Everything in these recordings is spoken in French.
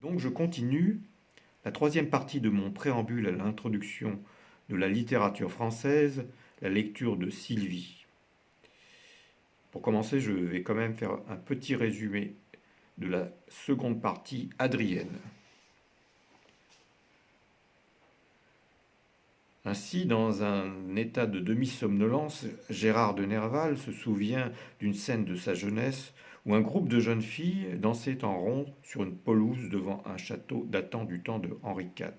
Donc je continue la troisième partie de mon préambule à l'introduction de la littérature française, la lecture de Sylvie. Pour commencer, je vais quand même faire un petit résumé de la seconde partie, Adrienne. Ainsi, dans un état de demi-somnolence, Gérard de Nerval se souvient d'une scène de sa jeunesse où un groupe de jeunes filles dansait en rond sur une pelouse devant un château datant du temps de Henri IV.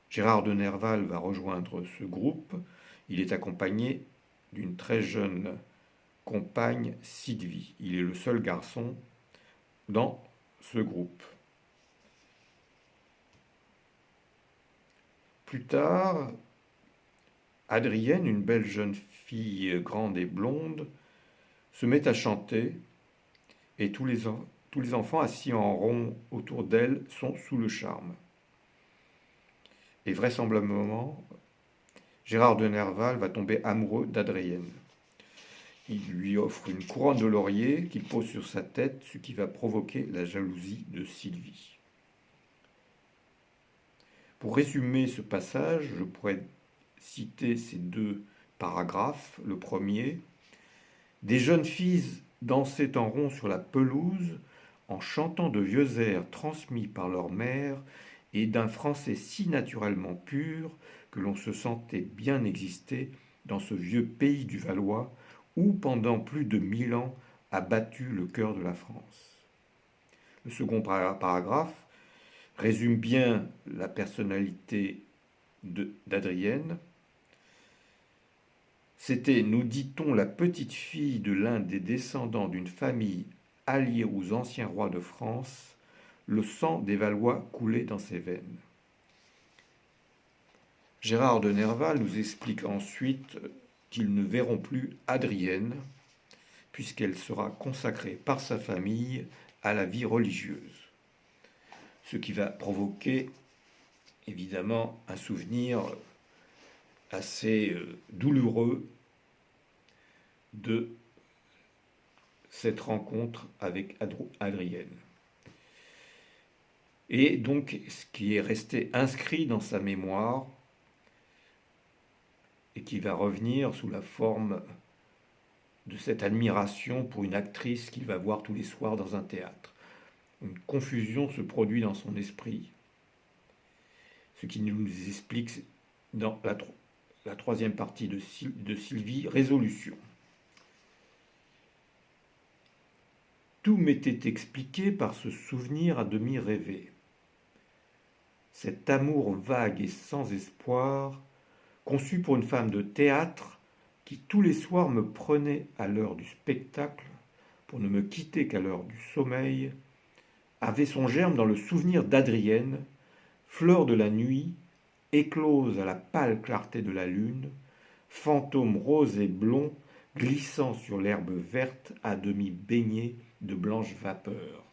Gérard de Nerval va rejoindre ce groupe. Il est accompagné d'une très jeune compagne, Sylvie. Il est le seul garçon dans ce groupe. Plus tard, Adrienne, une belle jeune fille grande et blonde, se met à chanter et tous les enfants assis en rond autour d'elle sont sous le charme. Et vraisemblablement, Gérard de Nerval va tomber amoureux d'Adrienne. Il lui offre une couronne de laurier qu'il pose sur sa tête, ce qui va provoquer la jalousie de Sylvie. Pour résumer ce passage, je pourrais citer ces deux paragraphes. Le premier, des jeunes filles dansaient en rond sur la pelouse en chantant de vieux airs transmis par leur mère et d'un français si naturellement pur que l'on se sentait bien exister dans ce vieux pays du Valois où, pendant plus de 1000 ans, a battu le cœur de la France. Le second paragraphe résume bien la personnalité d'Adrienne. C'était, nous dit-on, la petite fille de l'un des descendants d'une famille alliée aux anciens rois de France. Le sang des Valois coulait dans ses veines. Gérard de Nerval nous explique ensuite qu'ils ne verront plus Adrienne, puisqu'elle sera consacrée par sa famille à la vie religieuse. Ce qui va provoquer évidemment un souvenir assez douloureux de cette rencontre avec Adrienne. Et donc, ce qui est resté inscrit dans sa mémoire et qui va revenir sous la forme de cette admiration pour une actrice qu'il va voir tous les soirs dans un théâtre. Une confusion se produit dans son esprit, ce qui nous explique dans la troisième partie de Sylvie, résolution. Tout m'était expliqué par ce souvenir à demi rêvé. Cet amour vague et sans espoir, conçu pour une femme de théâtre, qui tous les soirs me prenait à l'heure du spectacle, pour ne me quitter qu'à l'heure du sommeil, avait son germe dans le souvenir d'Adrienne, fleur de la nuit, éclose à la pâle clarté de la lune, fantôme rose et blond glissant sur l'herbe verte à demi baignée de blanches vapeurs.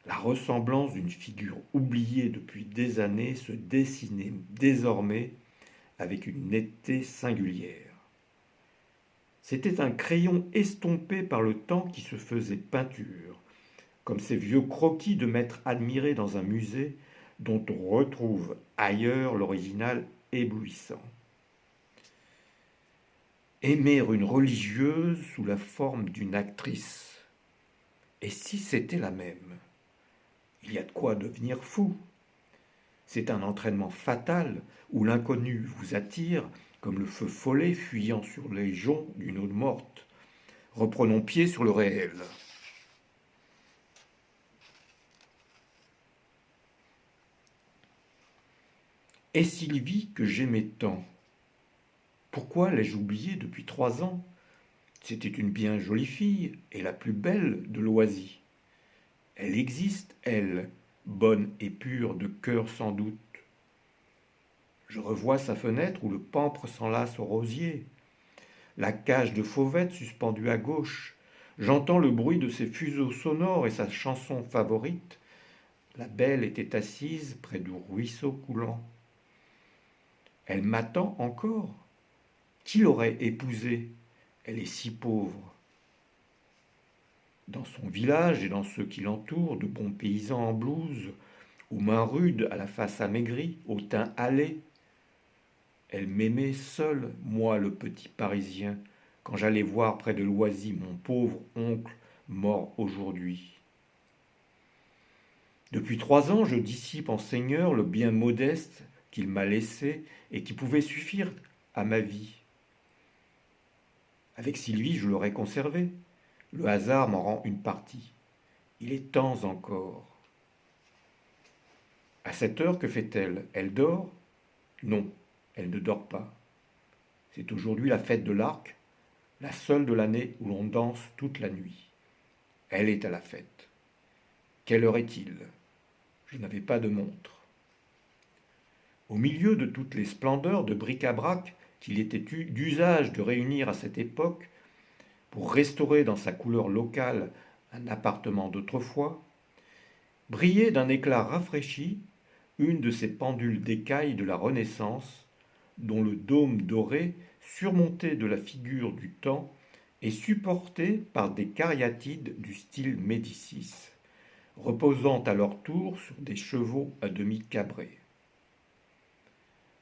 La ressemblance d'une figure oubliée depuis des années se dessinait désormais avec une netteté singulière. C'était un crayon estompé par le temps qui se faisait peinture, comme ces vieux croquis de maîtres admirés dans un musée dont on retrouve ailleurs l'original éblouissant. Aimer une religieuse sous la forme d'une actrice. Et si c'était la même? Il y a de quoi devenir fou. C'est un entraînement fatal où l'inconnu vous attire comme le feu follet fuyant sur les joncs d'une eau morte. Reprenons pied sur le réel. Et Sylvie que j'aimais tant, pourquoi l'ai-je oubliée depuis 3 ans? C'était une bien jolie fille et la plus belle de Loisy. Elle existe, elle, bonne et pure de cœur sans doute. Je revois sa fenêtre où le pampre s'enlace au rosier, la cage de fauvette suspendue à gauche. J'entends le bruit de ses fuseaux sonores et sa chanson favorite. La belle était assise près du ruisseau coulant. Elle m'attend encore. Qui l'aurait épousée? Elle est si pauvre. dans son village et dans ceux qui l'entourent, de bons paysans en blouse, aux mains rudes, à la face amaigrie, au teint hâlé. Elle m'aimait seule, moi le petit Parisien, quand j'allais voir près de Loisy mon pauvre oncle mort aujourd'hui. Depuis 3 ans, je dissipe en Seigneur le bien modeste qu'il m'a laissé et qui pouvait suffire à ma vie. Avec Sylvie, je l'aurais conservé. Le hasard m'en rend une partie. Il est temps encore. À cette heure, que fait-elle? Elle dort? Non, elle ne dort pas. C'est aujourd'hui la fête de l'Arc, la seule de l'année où l'on danse toute la nuit. Elle est à la fête. Quelle heure est-il? Je n'avais pas de montre. Au milieu de toutes les splendeurs de bric-à-brac qu'il était d'usage de réunir à cette époque, pour restaurer dans sa couleur locale un appartement d'autrefois, brillait d'un éclat rafraîchi une de ces pendules d'écaille de la Renaissance, dont le dôme doré, surmonté de la figure du temps, est supporté par des cariatides du style Médicis, reposant à leur tour sur des chevaux à demi cabrés.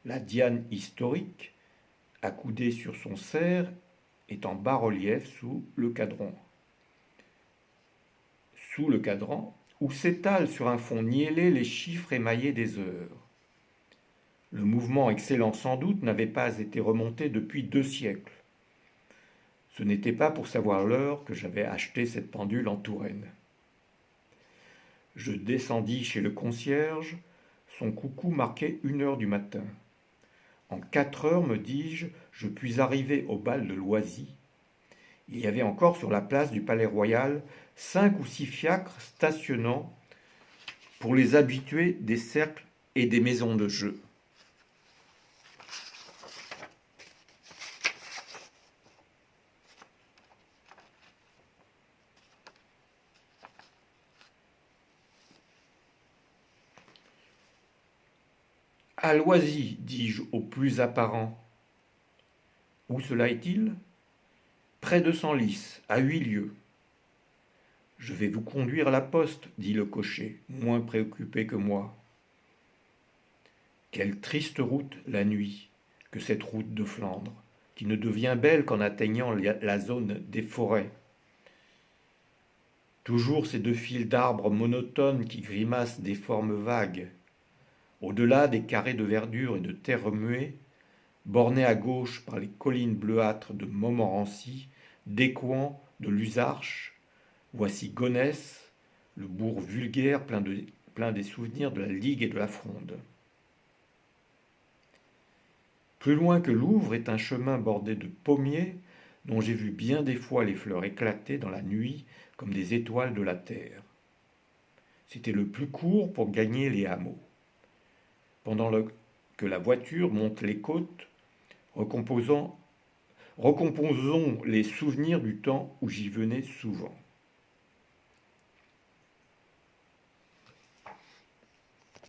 La Diane historique, accoudée sur son cerf, est en bas-relief sous le cadran. Sous le cadran, où s'étalent sur un fond niellé les chiffres émaillés des heures. Le mouvement, excellent sans doute, n'avait pas été remonté depuis 2 siècles. Ce n'était pas pour savoir l'heure que j'avais acheté cette pendule en Touraine. Je descendis chez le concierge, son coucou marquait 1 heure du matin. En 4 heures, me dis-je, je puis arriver au bal de Loisy. Il y avait encore sur la place du Palais-Royal 5 ou 6 fiacres stationnant pour les habitués des cercles et des maisons de jeu. À Loisy, dis-je au plus apparent. Où cela est-il? Près de Senlis, à 8 lieues. Je vais vous conduire à la poste, dit le cocher, moins préoccupé que moi. Quelle triste route la nuit, que cette route de Flandre, qui ne devient belle qu'en atteignant la zone des forêts. Toujours ces 2 files d'arbres monotones qui grimacent des formes vagues. Au-delà des carrés de verdure et de terre remuée, bornés à gauche par les collines bleuâtres de Montmorency, d'Écouen, de Luzarches, voici Gonesse, le bourg vulgaire plein des souvenirs de la Ligue et de la Fronde. Plus loin que Louvres est un chemin bordé de pommiers dont j'ai vu bien des fois les fleurs éclater dans la nuit comme des étoiles de la terre. C'était le plus court pour gagner les hameaux. Pendant que la voiture monte les côtes, recomposons les souvenirs du temps où j'y venais souvent.